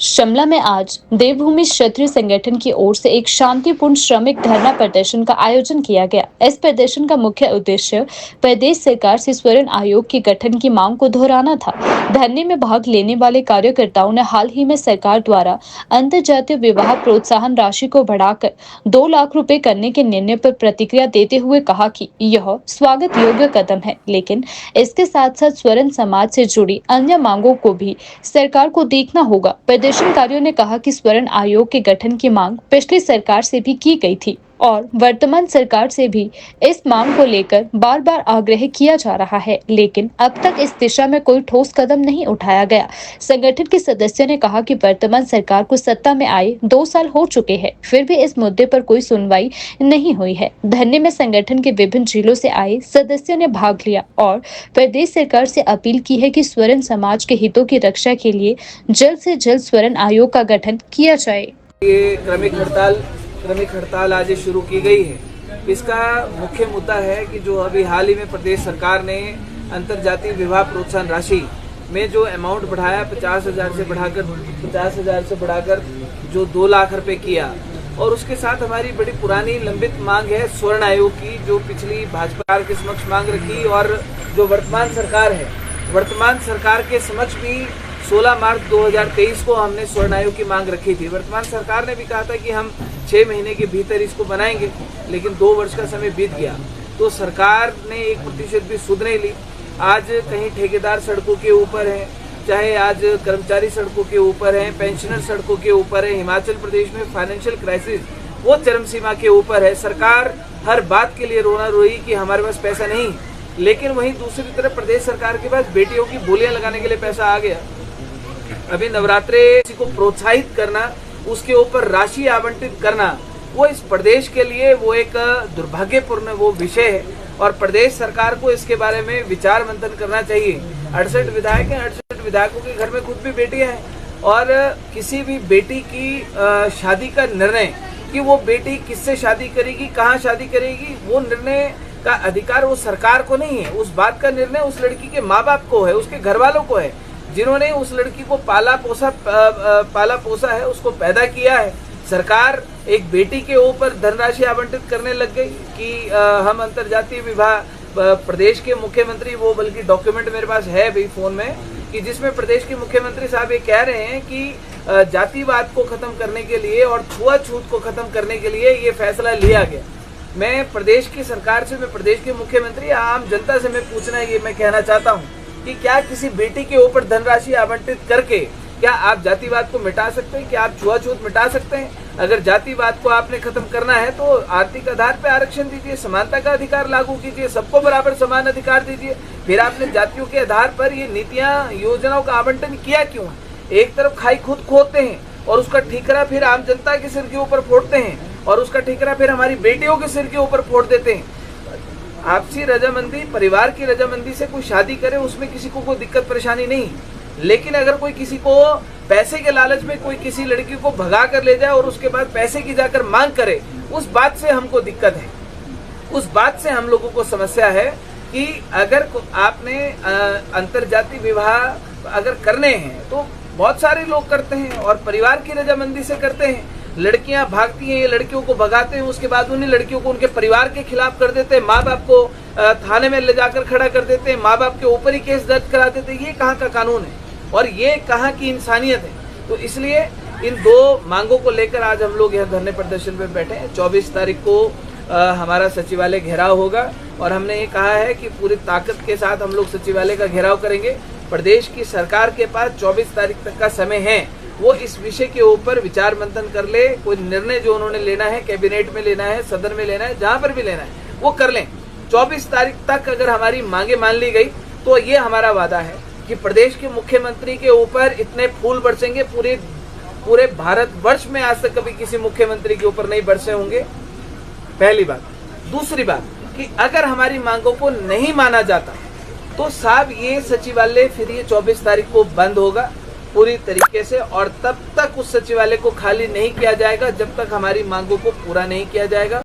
शिमला में आज देवभूमि क्षत्रिय संगठन की ओर से एक शांतिपूर्ण श्रमिक धरना प्रदर्शन का आयोजन किया गया। इस प्रदर्शन का मुख्य उद्देश्य प्रदेश सरकार से स्वर्ण आयोग के गठन की मांग को दोहराना था। धरने में भाग लेने वाले कार्यकर्ताओं ने हाल ही में सरकार द्वारा अंतर्जातीय विवाह प्रोत्साहन राशि को बढ़ाकर 2 लाख रुपए करने के निर्णय पर प्रतिक्रिया देते हुए कहा कि यह स्वागत योग्य कदम है, लेकिन इसके साथ साथ स्वर्ण समाज से जुड़ी अन्य मांगों को भी सरकार को देखना होगा। प्रदर्शनकारियों ने कहा कि स्वर्ण आयोग के गठन की मांग पिछली सरकार से भी की गई थी और वर्तमान सरकार से भी इस मांग को लेकर बार बार आग्रह किया जा रहा है, लेकिन अब तक इस दिशा में कोई ठोस कदम नहीं उठाया गया। संगठन के सदस्यों ने कहा कि वर्तमान सरकार को सत्ता में आए 2 साल हो चुके हैं, फिर भी इस मुद्दे पर कोई सुनवाई नहीं हुई है। धरने में संगठन के विभिन्न जिलों से आए सदस्यों ने भाग लिया और प्रदेश सरकार से अपील की है कि स्वर्ण समाज के हितों की रक्षा के लिए जल्द से जल्द स्वर्ण आयोग का गठन किया जाए। ये क्रमिक हड़ताल आज शुरू की गई है। इसका मुख्य मुद्दा है कि जो अभी हाल ही में प्रदेश सरकार ने अंतर्जातीय विवाह प्रोत्साहन राशि में जो अमाउंट बढ़ाया 50,000 से बढ़ाकर जो 2 लाख रुपए किया, और उसके साथ हमारी बड़ी पुरानी लंबित मांग है स्वर्ण आयोग की, जो पिछली भाजपा के समक्ष मांग रखी और जो वर्तमान सरकार के समक्ष भी 16 मार्च 2023 को हमने स्वर्ण आयोग की मांग रखी थी। वर्तमान सरकार ने भी कहा था कि हम 6 महीने के भीतर इसको बनाएंगे, लेकिन 2 वर्ष का समय बीत गया तो सरकार ने 1% भी सुध नहीं ली। आज कहीं ठेकेदार सड़कों के ऊपर हैं, चाहे आज कर्मचारी सड़कों के ऊपर हैं, पेंशनर सड़कों के ऊपर है। हिमाचल प्रदेश में फाइनेंशियल क्राइसिस वो चरम सीमा के ऊपर है। सरकार हर बात के लिए रोना रोई कि हमारे पास पैसा नहीं, लेकिन वहीं दूसरी तरफ प्रदेश सरकार के पास बेटियों की बोलियां लगाने के लिए पैसा आ गया। अभी नवरात्रे को प्रोत्साहित करना, उसके ऊपर राशि आवंटित करना, वो इस प्रदेश के लिए वो एक दुर्भाग्यपूर्ण वो विषय है और प्रदेश सरकार को इसके बारे में विचार मंथन करना चाहिए। 68 विधायक हैं, 68 विधायकों के घर में खुद भी बेटियां हैं और किसी भी बेटी की शादी का निर्णय कि वो बेटी किससे शादी करेगी, कहाँ शादी करेगी, वो निर्णय का अधिकार वो सरकार को नहीं है। उस बात का निर्णय उस लड़की के माँ बाप को है, उसके घर वालों को है, जिन्होंने उस लड़की को पाला पोसा है, उसको पैदा किया है। सरकार एक बेटी के ऊपर धनराशि आवंटित करने लग गई कि हम अंतर्जातीय विवाह, प्रदेश के मुख्यमंत्री, वो बल्कि डॉक्यूमेंट मेरे पास है भी फोन में, कि जिसमें प्रदेश के मुख्यमंत्री साहब ये कह रहे हैं कि जातिवाद को खत्म करने के लिए और छुआछूत को खत्म करने के लिए ये फैसला लिया गया। मैं प्रदेश की सरकार से, मैं प्रदेश के मुख्यमंत्री, आम जनता से मैं पूछना ये मैं कहना चाहता हूँ कि क्या किसी बेटी के ऊपर धनराशि आवंटित करके क्या आप जातिवाद को मिटा सकते हैं? क्या आप छुआछूत मिटा सकते हैं? अगर जातिवाद को आपने खत्म करना है तो आर्थिक आधार पे आरक्षण दीजिए, समानता का अधिकार लागू कीजिए, सबको बराबर समान अधिकार दीजिए। फिर आपने जातियों के आधार पर ये नीतियां, योजनाओं का आवंटन किया क्यों है? एक तरफ खाई खुद खोदते हैं और उसका ठीकरा फिर आम जनता के सिर के ऊपर फोड़ते हैं और उसका ठीकरा फिर हमारी बेटियों के सिर के ऊपर फोड़ देते हैं। आपसी रजामंदी, परिवार की रजामंदी से कोई शादी करे, उसमें किसी को कोई दिक्कत परेशानी नहीं, लेकिन अगर कोई किसी को पैसे के लालच में कोई किसी लड़की को भगा कर ले जाए और उसके बाद पैसे की जाकर मांग करे, उस बात से हमको दिक्कत है। उस बात से हम लोगों को समस्या है कि अगर आपने अंतर्जातीय विवाह अगर करने हैं तो बहुत सारे लोग करते हैं और परिवार की रजामंदी से करते हैं। लड़कियां भागती हैं, ये लड़कियों को भगाते हैं, उसके बाद उन्हीं लड़कियों को उनके परिवार के खिलाफ कर देते हैं, माँ बाप को थाने में ले जाकर खड़ा कर देते हैं, माँ बाप के ऊपर ही केस दर्ज करा देते हैं। ये कहाँ का कानून है और ये कहाँ की इंसानियत है? तो इसलिए इन 2 मांगों को लेकर आज हम लोग यहाँ धरने प्रदर्शन में बैठे हैं। 24 तारीख को हमारा सचिवालय घेराव होगा और हमने ये कहा है कि पूरी ताकत के साथ हम लोग सचिवालय का घेराव करेंगे। प्रदेश की सरकार के पास 24 तारीख तक का समय है, वो इस विषय के ऊपर विचार मंथन कर ले। कोई निर्णय जो उन्होंने लेना है, कैबिनेट में लेना है, सदन में लेना है, जहां पर भी लेना है वो कर लें। 24 तारीख तक अगर हमारी मांगे मान ली गई तो ये हमारा वादा है कि प्रदेश के मुख्यमंत्री के ऊपर इतने फूल बरसेंगे, पूरे भारत वर्ष में आज तक कभी किसी मुख्यमंत्री के ऊपर नहीं बरसे होंगे, पहली बात। दूसरी बात कि अगर हमारी मांगों को नहीं माना जाता तो साहब ये सचिवालय फिर ये 24 तारीख को बंद होगा पूरी तरीके से, और तब तक उस सचिवालय को खाली नहीं किया जाएगा जब तक हमारी मांगों को पूरा नहीं किया जाएगा।